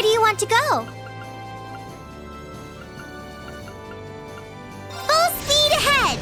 Where do you want to go? Full speed ahead!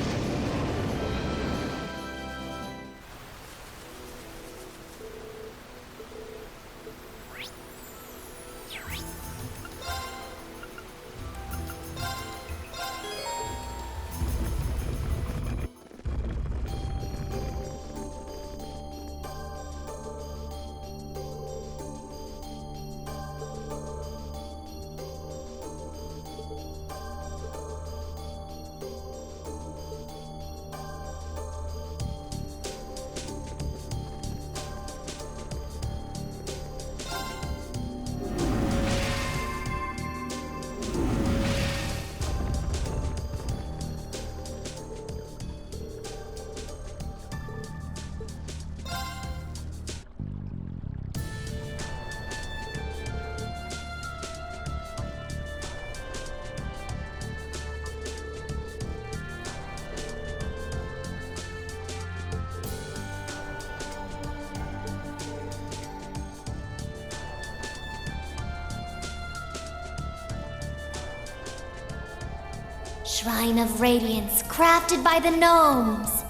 Shrine of Radiance, crafted by the gnomes.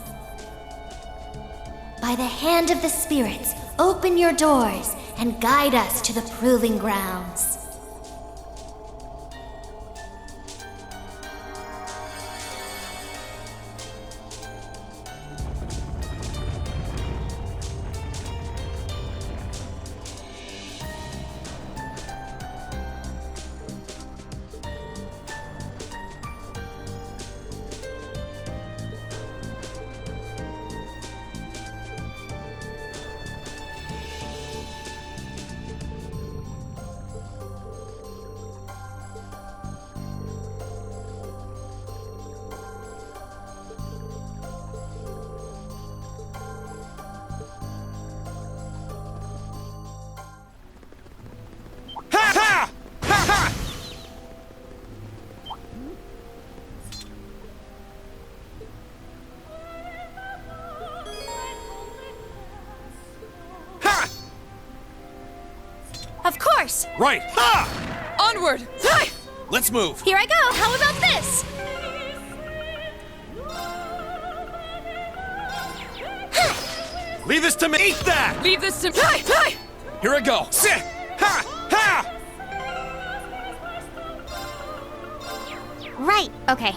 By the hand of the spirits, open your doors and guide us to the proving grounds. Of course! Right! Ha! Onward! Let's move! Here I go! How about this? Leave this to me! Eat that! Leave this to... Here I go! Sit! Ha! Ha! Right, okay.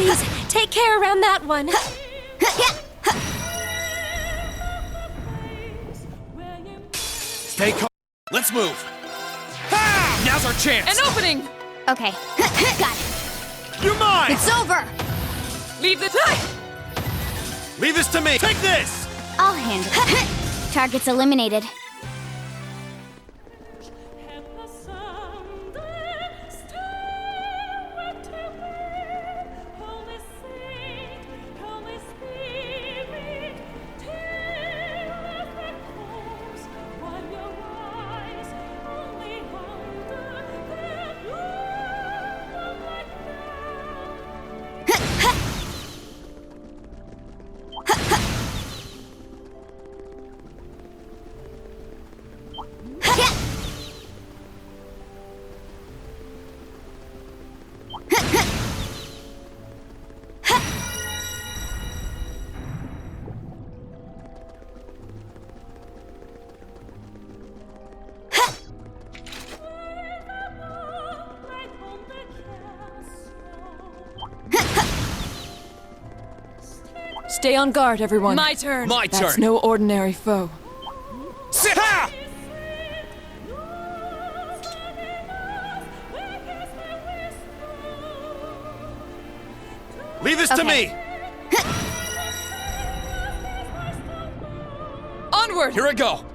Please, take care around that one. Stay calm. Let's move! Ha! Now's our chance! An opening! Okay, got it. You're mine! It's over! Leave this... Leave this to me! Take this! I'll handle it. Target's eliminated. Stay on guard, everyone. My turn. My turn. That's no ordinary foe. Sit! Ha! Leave this to Okay. me! Onward! Here I go!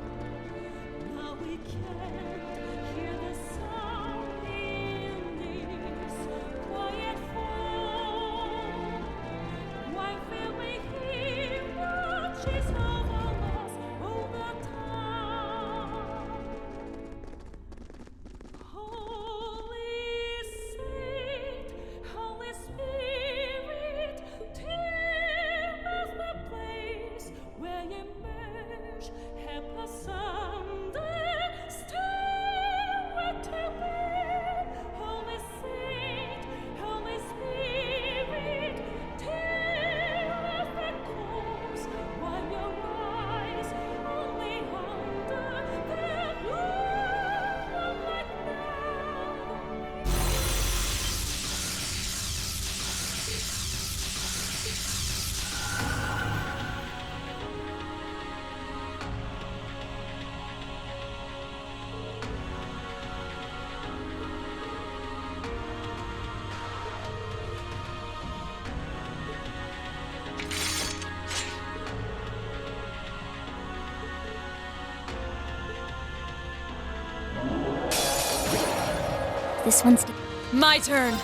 This one's. My turn.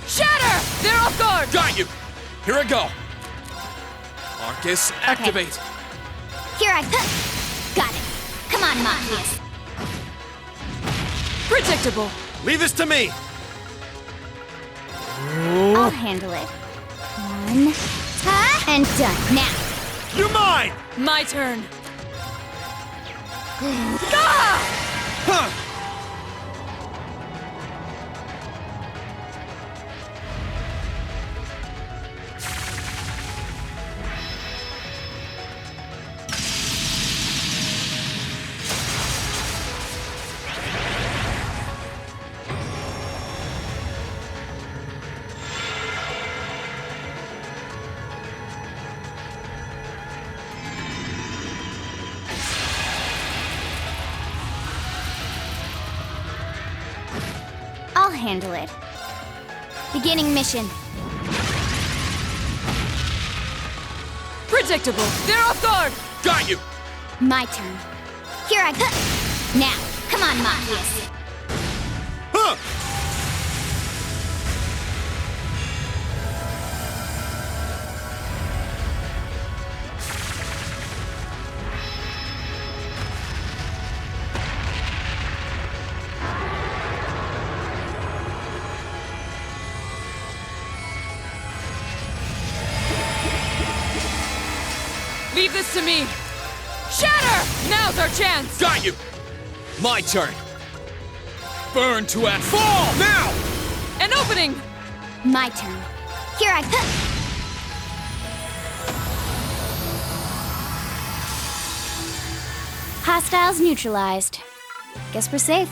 Shatter! They're off guard! Got you! Here I go! Arcus, activate! Here I. Got it. Come on, Machias. Predictable. Leave this to me! I'll handle it. One. And done. Now. You're mine! My turn. Huh! I'll handle it. Beginning mission. Predictable. They're off guard! Got you! My turn. Here I. Now. Come on, Machias. Huh! Leave this to me. Shatter! Now's our chance! Got you! My turn! Burn to ash! Fall! Now! An opening! My turn. Here I. Hostiles neutralized. Guess we're safe.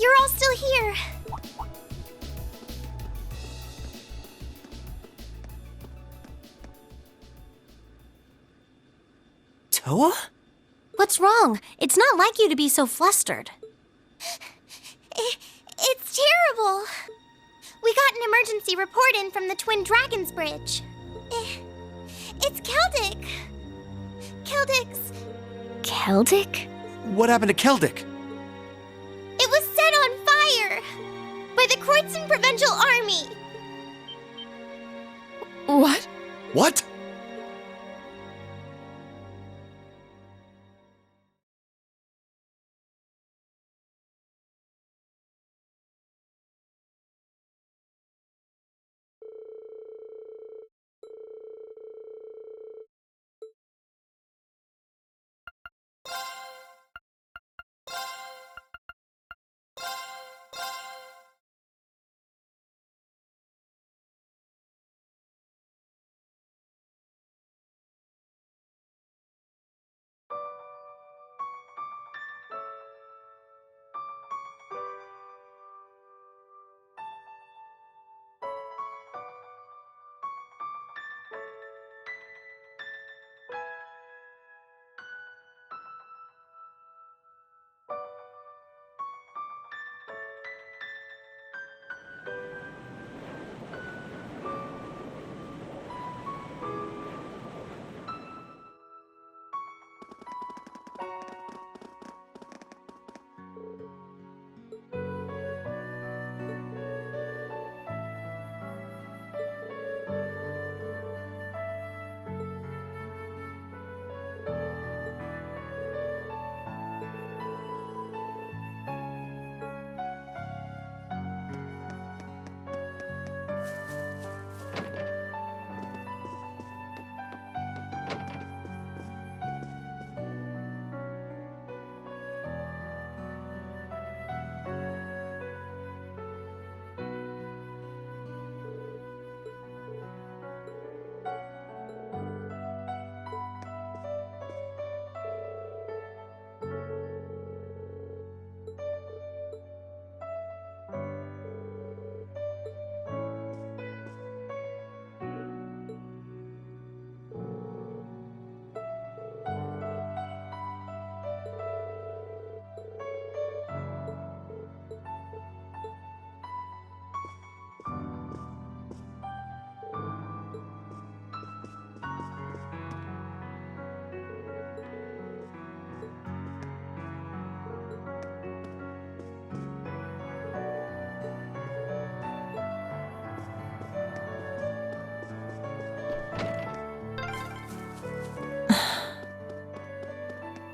you're all still here. Toa? What's wrong? It's not like you to be so flustered. It's terrible. We got an emergency report in from the Twin Dragons Bridge. It's Keldic. Keldic? What happened to Keldic? It was set on fire by the Kreutzen Provincial Army. What? What?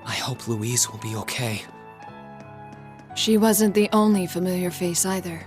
I hope Louise will be okay. She wasn't the only familiar face either.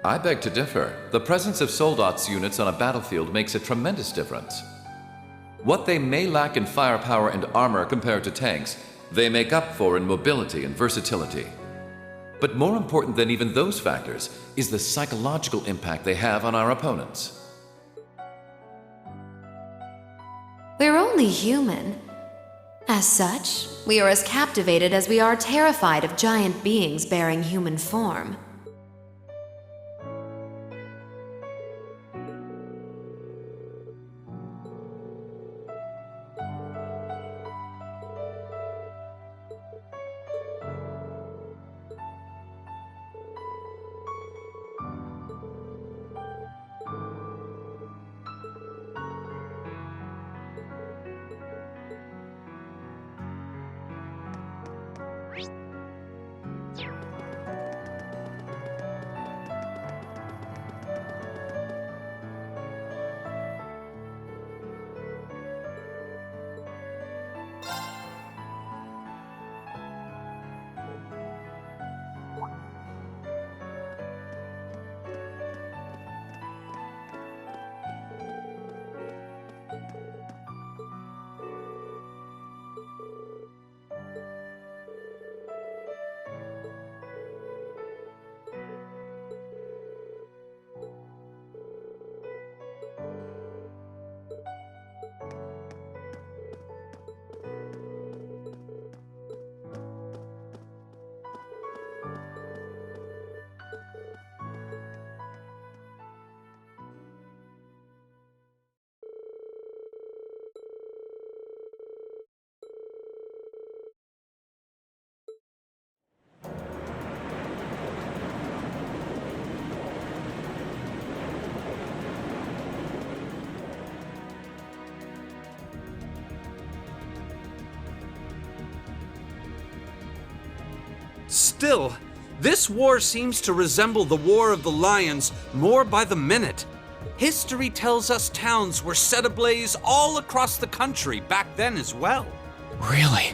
I beg to differ. The presence of Soldot's units on a battlefield makes a tremendous difference. What they may lack in firepower and armor compared to tanks, they make up for in mobility and versatility. But more important than even those factors is the psychological impact they have on our opponents. We're only human. As such, we are as captivated as we are terrified of giant beings bearing human form. Still, this war seems to resemble the War of the Lions more by the minute. History tells us towns were set ablaze all across the country back then as well. Really?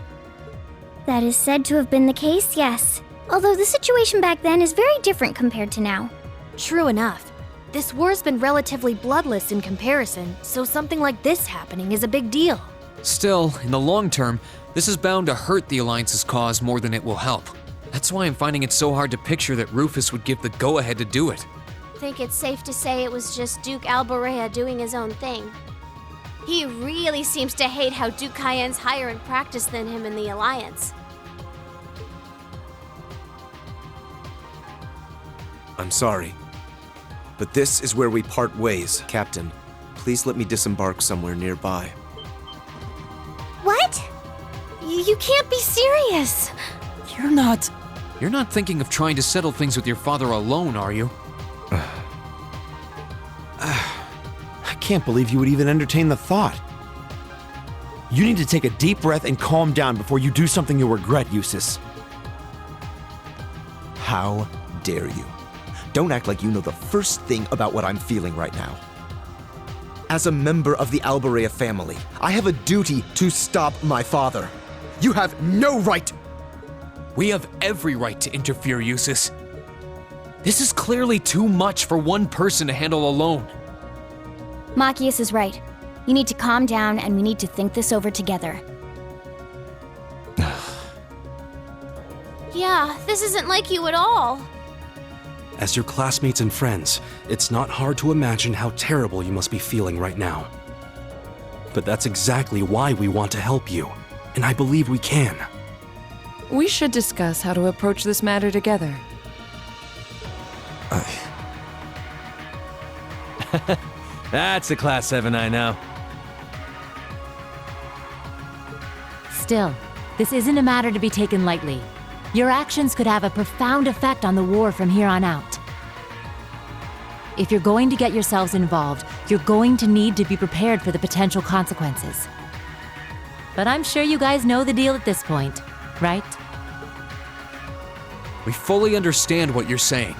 That is said to have been the case, yes. Although the situation back then is very different compared to now. True enough. This war's been relatively bloodless in comparison, so something like this happening is a big deal. Still, in the long term, this is bound to hurt the Alliance's cause more than it will help. That's why I'm finding it so hard to picture that Rufus would give the go-ahead to do it. Think it's safe to say it was just Duke Alborea doing his own thing. He really seems to hate how Duke Cayenne's higher in practice than him in the Alliance. I'm sorry. But this is where we part ways, Captain. Please let me disembark somewhere nearby. What? You can't be serious. You're not thinking of trying to settle things with your father alone, are you? I can't believe you would even entertain the thought. You need to take a deep breath and calm down before you do something you'll regret, Eustace. How dare you? Don't act like you know the first thing about what I'm feeling right now. As a member of the Alborea family, I have a duty to stop my father. You have no right. We have every right to interfere, Eustace. This is clearly too much for one person to handle alone. Machias is right. You need to calm down and we need to think this over together. Yeah, this isn't like you at all. As your classmates and friends, it's not hard to imagine how terrible you must be feeling right now. But that's exactly why we want to help you, and I believe we can. We should discuss how to approach this matter together. That's a Class 7I now. Still, this isn't a matter to be taken lightly. Your actions could have a profound effect on the war from here on out. If you're going to get yourselves involved, you're going to need to be prepared for the potential consequences. But I'm sure you guys know the deal at this point, right? We fully understand what you're saying.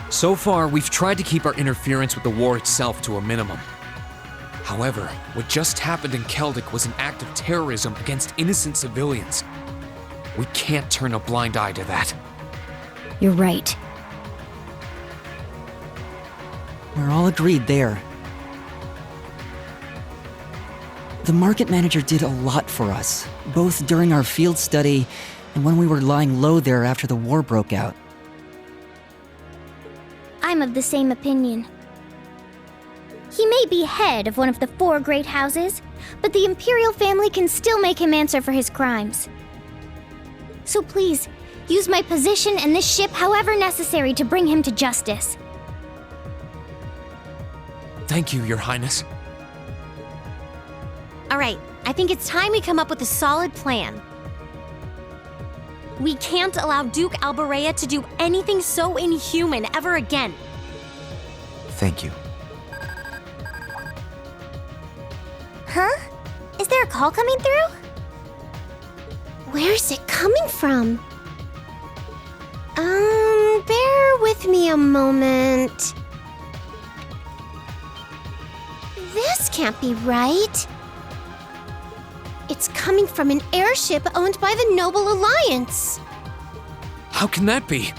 So far, we've tried to keep our interference with the war itself to a minimum. However, what just happened in Keldic was an act of terrorism against innocent civilians. We can't turn a blind eye to that. You're right. We're all agreed there. The market manager did a lot for us, both during our field study and when we were lying low there after the war broke out. I'm of the same opinion. He may be head of one of the 4 great houses, but the Imperial family can still make him answer for his crimes. So please, use my position and this ship however necessary to bring him to justice. Thank you, Your Highness. All right, I think it's time we come up with a solid plan. We can't allow Duke Alborea to do anything so inhuman ever again. Thank you. Huh? Is there a call coming through? Where's it coming from? Bear with me a moment. This can't be right. It's coming from an airship owned by the Noble Alliance. How can that be?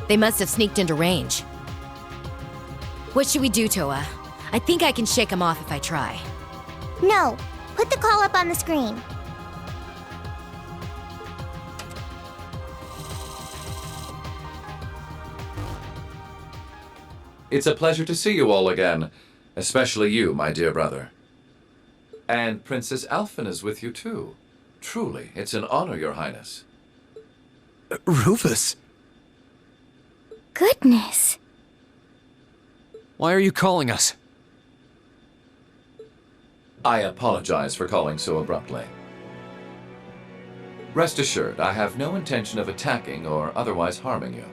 They must have sneaked into range. What should we do, Toa? I think I can shake them off if I try. No, put the call up on the screen. It's a pleasure to see you all again, especially you, my dear brother. And Princess Alphen is with you too. Truly, it's an honor, Your Highness. Rufus! Goodness. Why are you calling us? I apologize for calling so abruptly. Rest assured, I have no intention of attacking or otherwise harming you.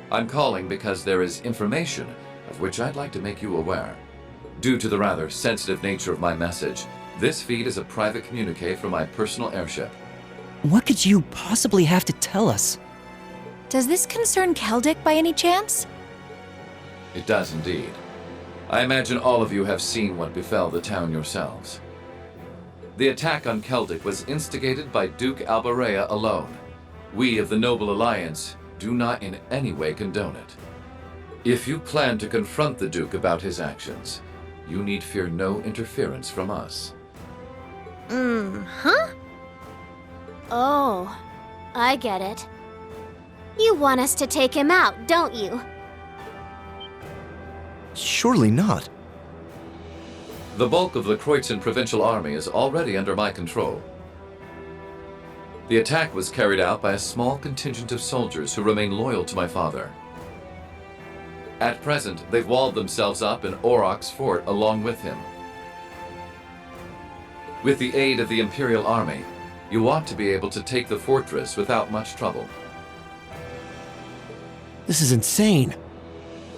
I'm calling because there is information of which I'd like to make you aware. Due to the rather sensitive nature of my message, this feed is a private communique from my personal airship. What could you possibly have to tell us? Does this concern Keldic by any chance? It does indeed. I imagine all of you have seen what befell the town yourselves. The attack on Keldic was instigated by Duke Alborea alone. We of the Noble Alliance do not in any way condone it. If you plan to confront the Duke about his actions, you need fear no interference from us. Huh? Oh, I get it. You want us to take him out, don't you? Surely not. The bulk of the Kreutzen Provincial Army is already under my control. The attack was carried out by a small contingent of soldiers who remain loyal to my father. At present, they've walled themselves up in Aurochs Fort along with him. With the aid of the Imperial Army, you ought to be able to take the fortress without much trouble. This is insane.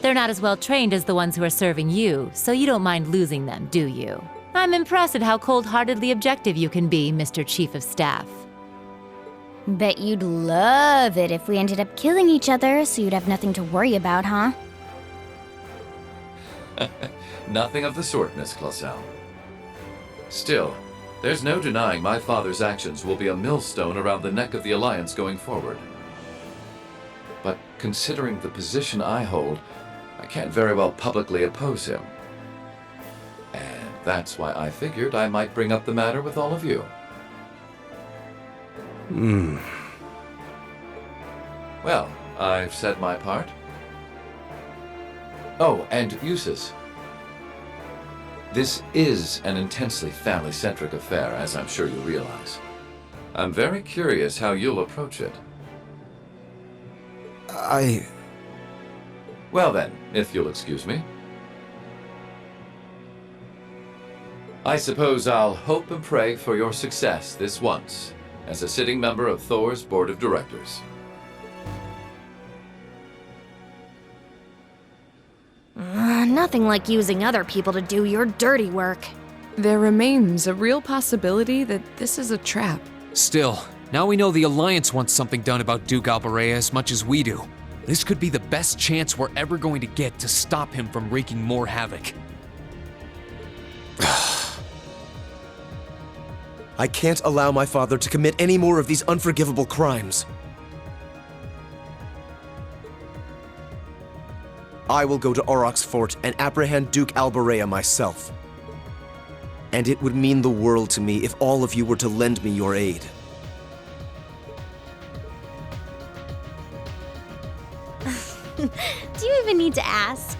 They're not as well trained as the ones who are serving you, so you don't mind losing them, do you? I'm impressed at how cold-heartedly objective you can be, Mr. Chief of Staff. Bet you'd love it if we ended up killing each other, so you'd have nothing to worry about, huh? Nothing of the sort, Miss Clausel. Still, there's no denying my father's actions will be a millstone around the neck of the Alliance going forward. But considering the position I hold, I can't very well publicly oppose him. And that's why I figured I might bring up the matter with all of you. Well, I've said my part. Oh, and Eustace. This is an intensely family-centric affair, as I'm sure you realize. I'm very curious how you'll approach it. Well then, if you'll excuse me. I suppose I'll hope and pray for your success this once, as a sitting member of Thor's Board of Directors. Nothing like using other people to do your dirty work. There remains a real possibility that this is a trap. Still, now we know the Alliance wants something done about Duke Alborea as much as we do. This could be the best chance we're ever going to get to stop him from wreaking more havoc. I can't allow my father to commit any more of these unforgivable crimes. I will go to Auroch's fort and apprehend Duke Alborea myself. And it would mean the world to me if all of you were to lend me your aid. Do you even need to ask?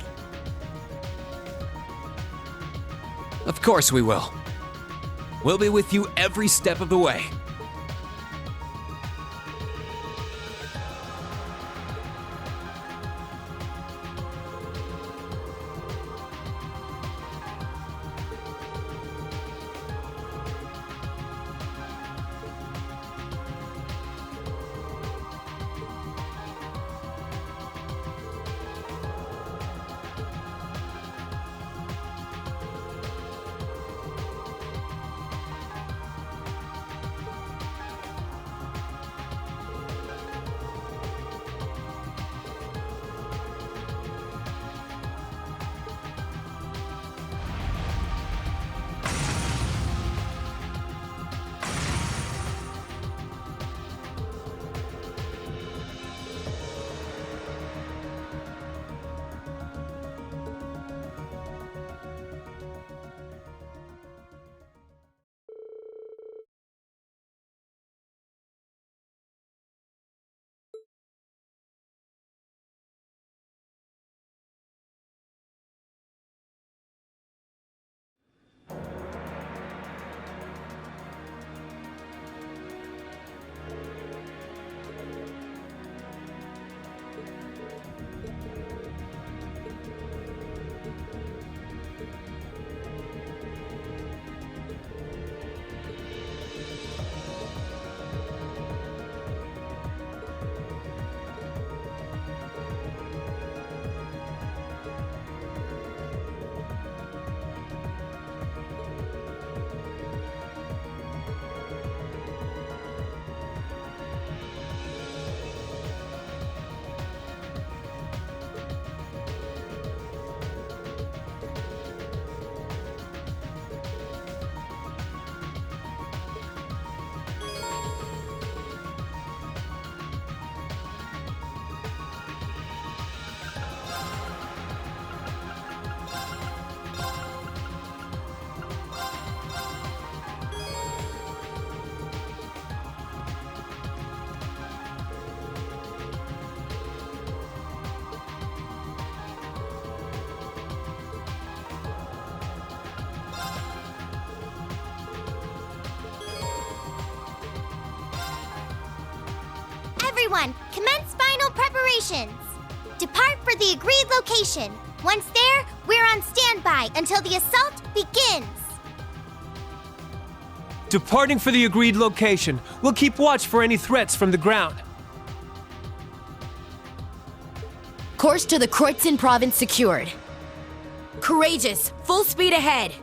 Of course we will. We'll be with you every step of the way. Everyone, commence final preparations. Depart for the agreed location. Once there, we're on standby until the assault begins. Departing for the agreed location. We'll keep watch for any threats from the ground. Course to the Kreuzin province secured. Courageous, full speed ahead.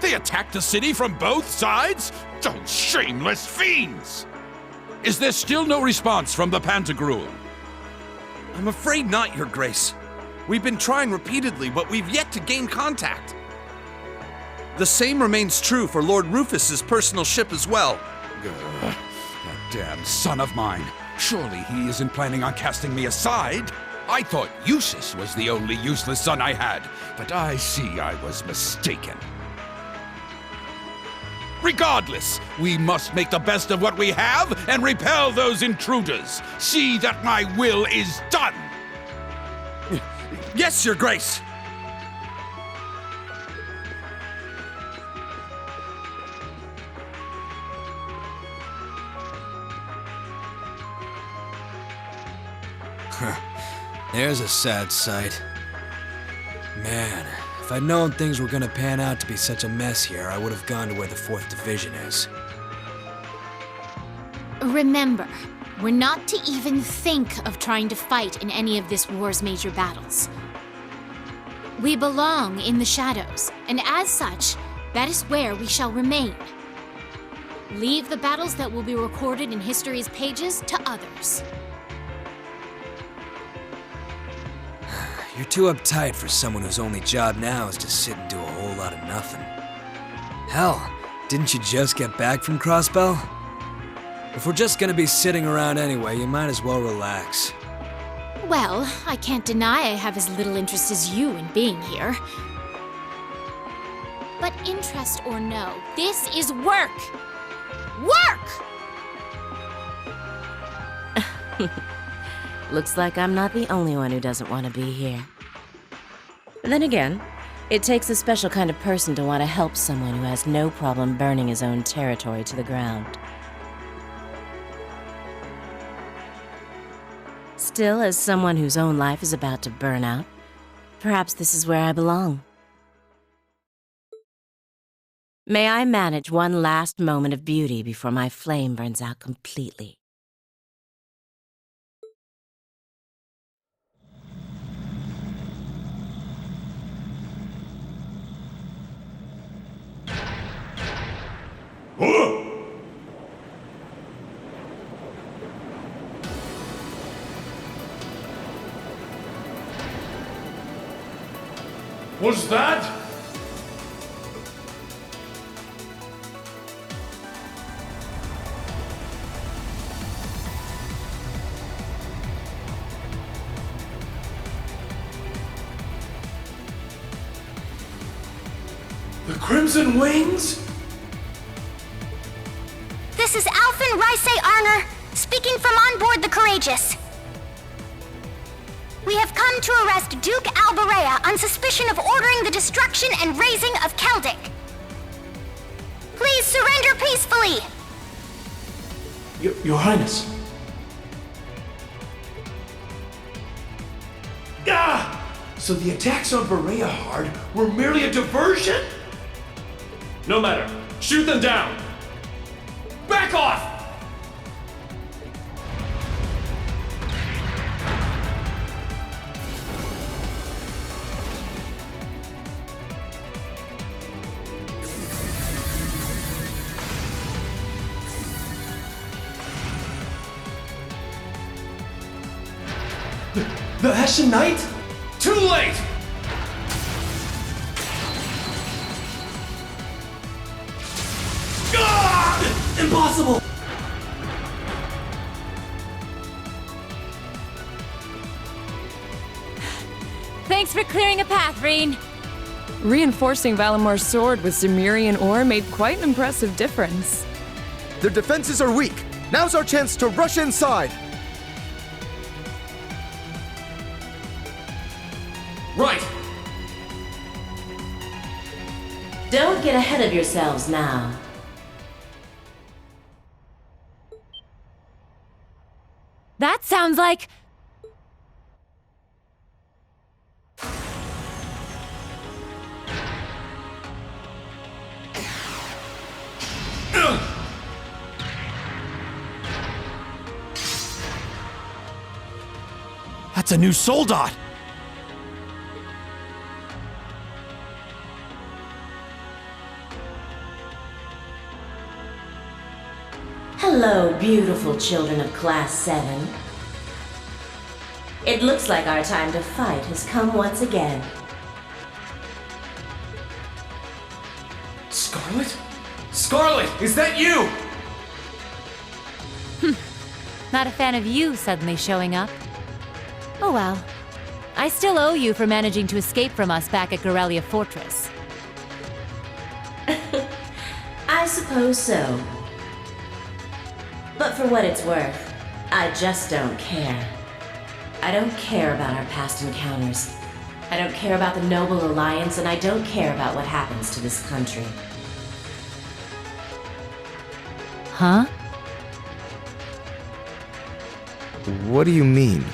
They attacked the city from both sides? Those shameless fiends! Is there still no response from the Pantagruel? I'm afraid not, Your Grace. We've been trying repeatedly, but we've yet to gain contact. The same remains true for Lord Rufus's personal ship as well. That damn son of mine. Surely he isn't planning on casting me aside. I thought Eustace was the only useless son I had, but I see I was mistaken. Regardless, we must make the best of what we have and repel those intruders. See that my will is done. Yes, Your Grace. There's a sad sight. Man, if I'd known things were gonna pan out to be such a mess here, I would have gone to where the 4th Division is. Remember, we're not to even think of trying to fight in any of this war's major battles. We belong in the shadows, and as such, that is where we shall remain. Leave the battles that will be recorded in history's pages to others. You're too uptight for someone whose only job now is to sit and do a whole lot of nothing. Hell, didn't you just get back from Crossbell? If we're just gonna be sitting around anyway, you might as well relax. Well, I can't deny I have as little interest as you in being here. But interest or no, this is work! Work! Looks like I'm not the only one who doesn't want to be here. Then again, it takes a special kind of person to want to help someone who has no problem burning his own territory to the ground. Still, as someone whose own life is about to burn out, perhaps this is where I belong. May I manage one last moment of beauty before my flame burns out completely. Was that? The Crimson Wings? This is Alphen Raisei Arner, speaking from on board the Courageous. We have come to arrest Duke Albarea on suspicion of ordering the destruction and razing of Keldic. Please surrender peacefully! Your Highness. Ah! So the attacks on Berea Hard were merely a diversion? No matter. Shoot them down! Back off! The Hessian Knight? Too late! Ah! Impossible! Thanks for clearing a path, Reen. Reinforcing Valamore's sword with Zemirian ore made quite an impressive difference. Their defenses are weak. Now's our chance to rush inside. Right! Don't get ahead of yourselves now. That sounds like... That's a new Soldat! Hello, beautiful children of Class 7. It looks like our time to fight has come once again. Scarlet? Scarlet, is that you? Not a fan of you suddenly showing up. Oh well. I still owe you for managing to escape from us back at Gorelia Fortress. I suppose so. But for what it's worth, I just don't care. I don't care about our past encounters. I don't care about the Noble Alliance, and I don't care about what happens to this country. Huh? What do you mean?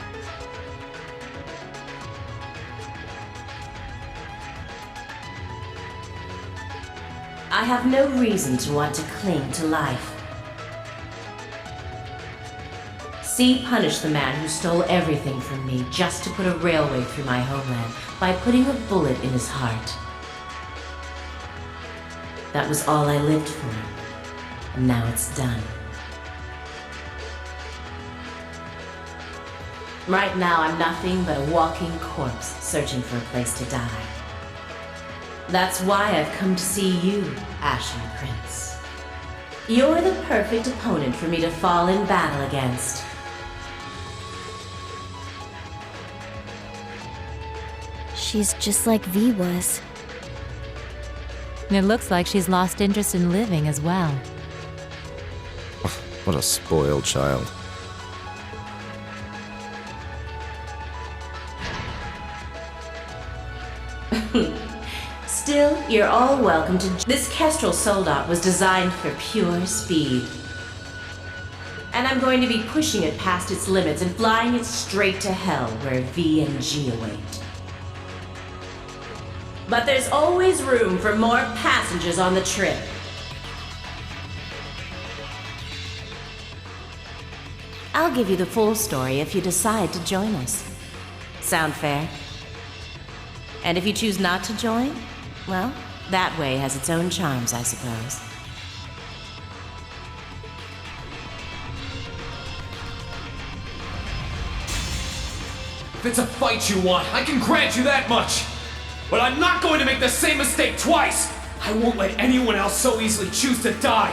I have no reason to want to cling to life. See punish the man who stole everything from me just to put a railway through my homeland by putting a bullet in his heart. That was all I lived for, and now it's done. Right now I'm nothing but a walking corpse searching for a place to die. That's why I've come to see you, Ashen Prince. You're the perfect opponent for me to fall in battle against. She's just like V was. And it looks like she's lost interest in living as well. What a spoiled child. Still, you're all welcome to... This Kestrel Soldat was designed for pure speed. And I'm going to be pushing it past its limits and flying it straight to hell where V and G await. But there's always room for more passengers on the trip. I'll give you the full story if you decide to join us. Sound fair? And if you choose not to join, well, that way has its own charms, I suppose. If it's a fight you want, I can grant you that much. But I'm not going to make the same mistake twice. I won't let anyone else so easily choose to die.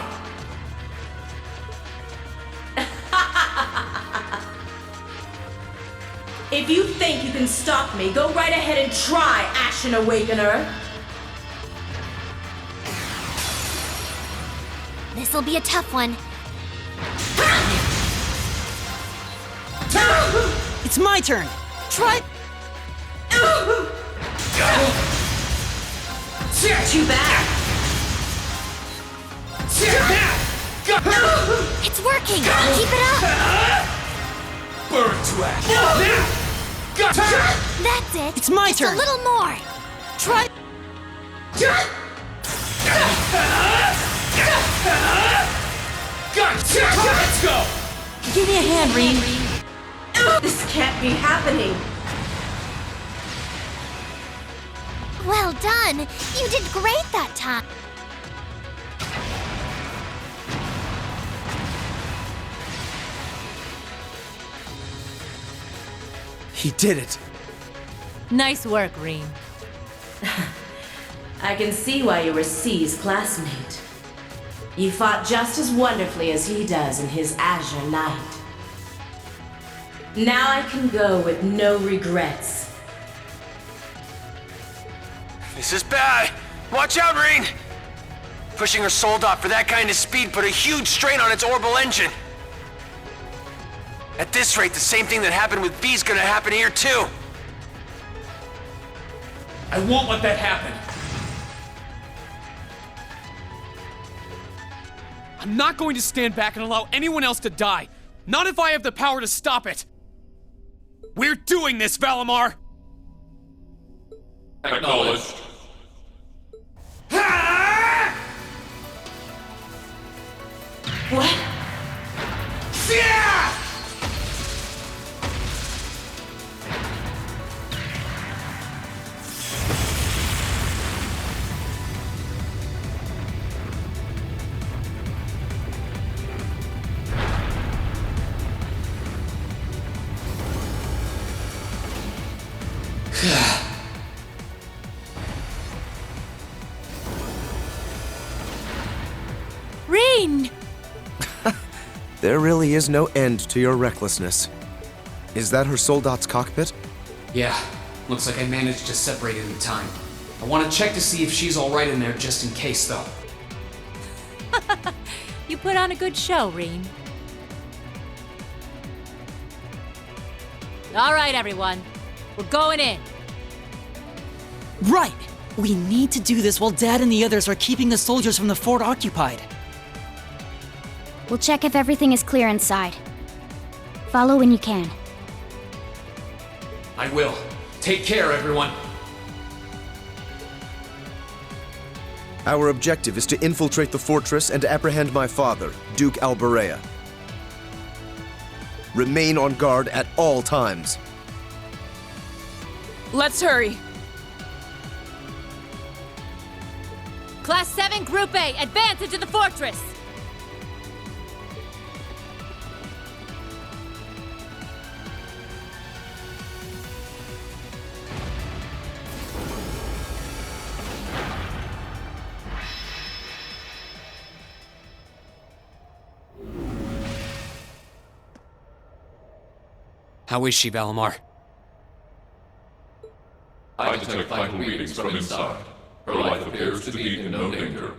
If you think you can stop me, go right ahead and try, Ashen Awakener. This'll be a tough one. It's my turn! Try. Too bad. It's working! Keep it up! Burn to ash. That's it! It's my Just turn! a little more! Try. Let's go! Give me a hand, Rean. This can't be happening. Well done! You did great that time! He did it. Nice work, Rean. I can see why you were C's classmate. You fought just as wonderfully as he does in his Azure Knight. Now I can go with no regrets. This is bad. Watch out, Rean! Pushing her Soldat for that kind of speed put a huge strain on its orbital engine. At this rate, the same thing that happened with V's gonna happen here too. I won't let that happen. I'm not going to stand back and allow anyone else to die. Not if I have the power to stop it. We're doing this, Valimar! Acknowledged. What? Yeah! Rean! There really is no end to your recklessness. Is that her Soldat's cockpit? Yeah, looks like I managed to separate it in time. I want to check to see if she's alright in there just in case, though. You put on a good show, Rean. All right, everyone. We're going in. Right! We need to do this while Dad and the others are keeping the soldiers from the fort occupied. We'll check if everything is clear inside. Follow when you can. I will. Take care, everyone. Our objective is to infiltrate the fortress and apprehend my father, Duke Alberea. Remain on guard at all times. Let's hurry. Class 7, Group A, advance into the fortress! How is she, Valimar? I detect vital readings from inside. Her life appears to be in no danger.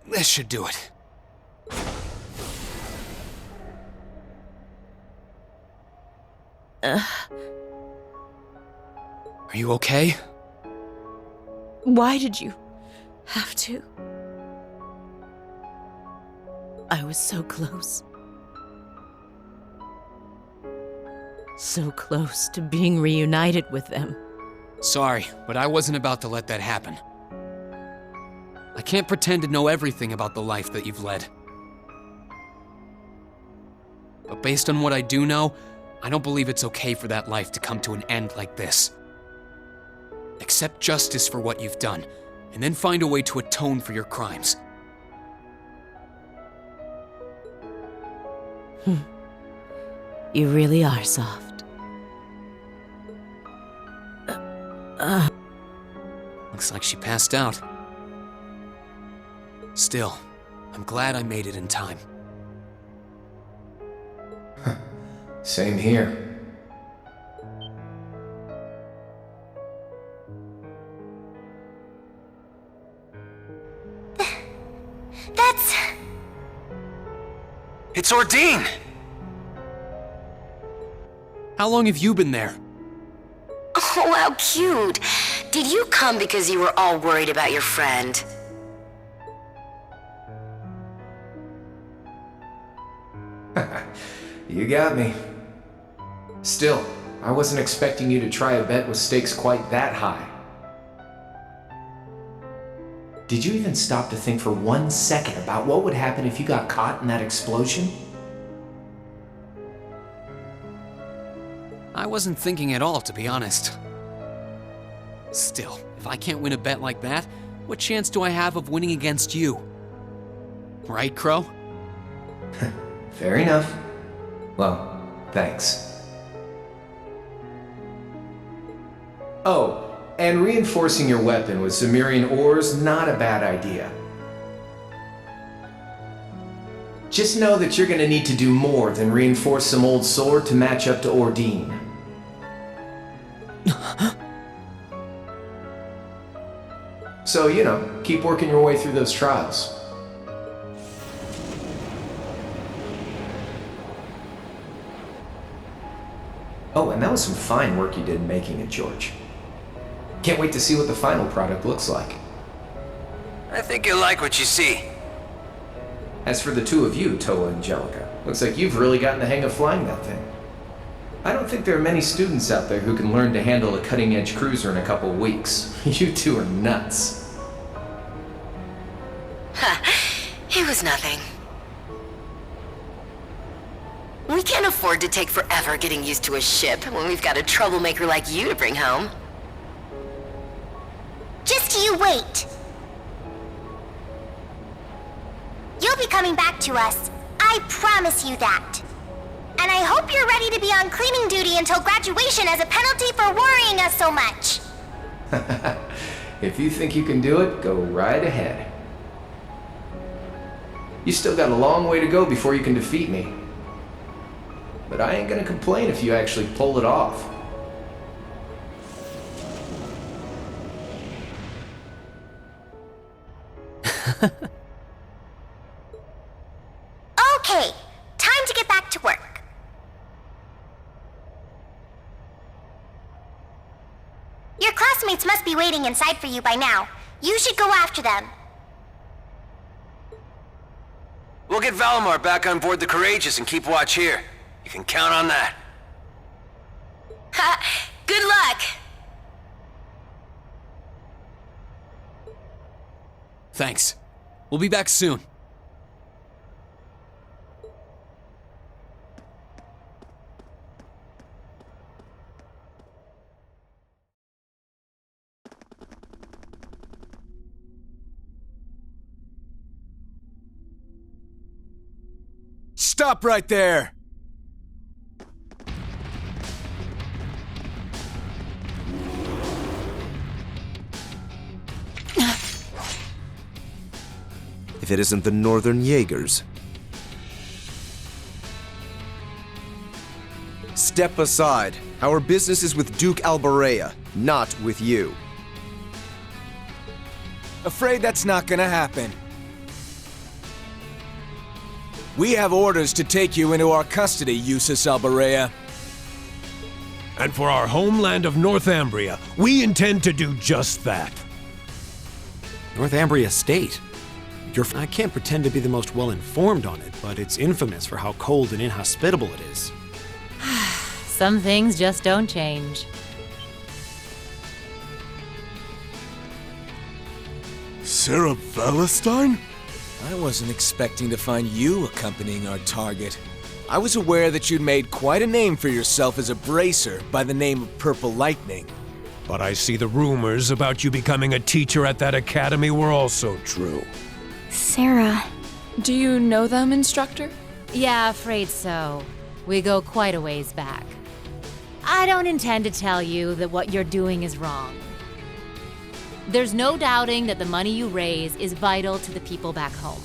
This should do it. Are you okay? Why did you have to? I was so close. So close to being reunited with them. Sorry, but I wasn't about to let that happen. I can't pretend to know everything about the life that you've led. But based on what I do know, I don't believe it's okay for that life to come to an end like this. Accept justice for what you've done, and then find a way to atone for your crimes. You really are soft. Looks like she passed out. Still, I'm glad I made it in time. Same here. That's... It's Ordine! How long have you been there? Oh, how cute. Did you come because you were all worried about your friend? You got me. Still, I wasn't expecting you to try a bet with stakes quite that high. Did you even stop to think for 1 second about what would happen if you got caught in that explosion? I wasn't thinking at all, to be honest. Still, if I can't win a bet like that, what chance do I have of winning against you? Right, Crow? Fair enough. Well, thanks. Oh, and reinforcing your weapon with Zemirian ores, not a bad idea. Just know that you're gonna need to do more than reinforce some old sword to match up to Ordine. So, you know, keep working your way through those trials. Oh, and that was some fine work you did making it, George. Can't wait to see what the final product looks like. I think you'll like what you see. As for the two of you, Toa and Angelica, looks like you've really gotten the hang of flying that thing. I don't think there are many students out there who can learn to handle a cutting-edge cruiser in a couple weeks. You two are nuts. It was nothing. We can't afford to take forever getting used to a ship when we've got a troublemaker like you to bring home. Just you wait. You'll be coming back to us. I promise you that. And I hope you're ready to be on cleaning duty until graduation as a penalty for worrying us so much. If you think you can do it, go right ahead. You still got a long way to go before you can defeat me. But I ain't gonna complain if you actually pull it off. Okay, time to get back to work. Your classmates must be waiting inside for you by now. You should go after them. We'll get Valimar back on board the Courageous and keep watch here. You can count on that. Ha! Good luck! Thanks. We'll be back soon. Stop right there! If it isn't the Northern Jaegers. Step aside. Our business is with Duke Alborea, not with you. Afraid that's not gonna happen. We have orders to take you into our custody, Jusis Alborea. And for our homeland of Northumbria, we intend to do just that. Northumbria State? I can't pretend to be the most well-informed on it, but it's infamous for how cold and inhospitable it is. Some things just don't change. Sarah Valentine? I wasn't expecting to find you accompanying our target. I was aware that you'd made quite a name for yourself as a bracer by the name of Purple Lightning. But I see the rumors about you becoming a teacher at that academy were also true. Sarah. Do you know them, Instructor? Yeah, afraid so. We go quite a ways back. I don't intend to tell you that what you're doing is wrong. There's no doubting that the money you raise is vital to the people back home.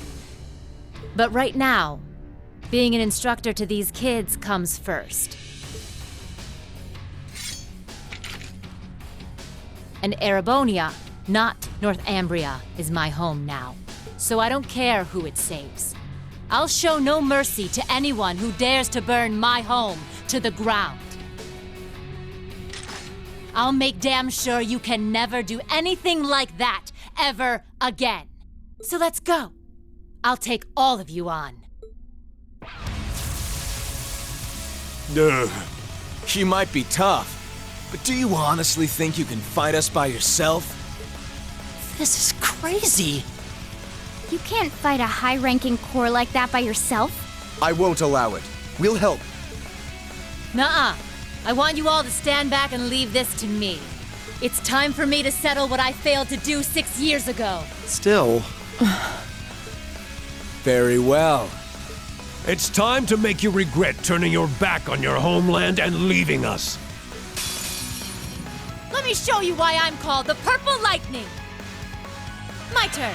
But right now, being an instructor to these kids comes first. And Erebonia, not Northumbria, is my home now. So I don't care who it saves. I'll show no mercy to anyone who dares to burn my home to the ground. I'll make damn sure you can never do anything like that ever again. So let's go. I'll take all of you on. You might be tough, but do you honestly think you can fight us by yourself? This is crazy. You can't fight a high-ranking corps like that by yourself. I won't allow it. We'll help. Nuh-uh. I want you all to stand back and leave this to me. It's time for me to settle what I failed to do 6 years ago. Still... Very well. It's time to make you regret turning your back on your homeland and leaving us. Let me show you why I'm called the Purple Lightning. My turn.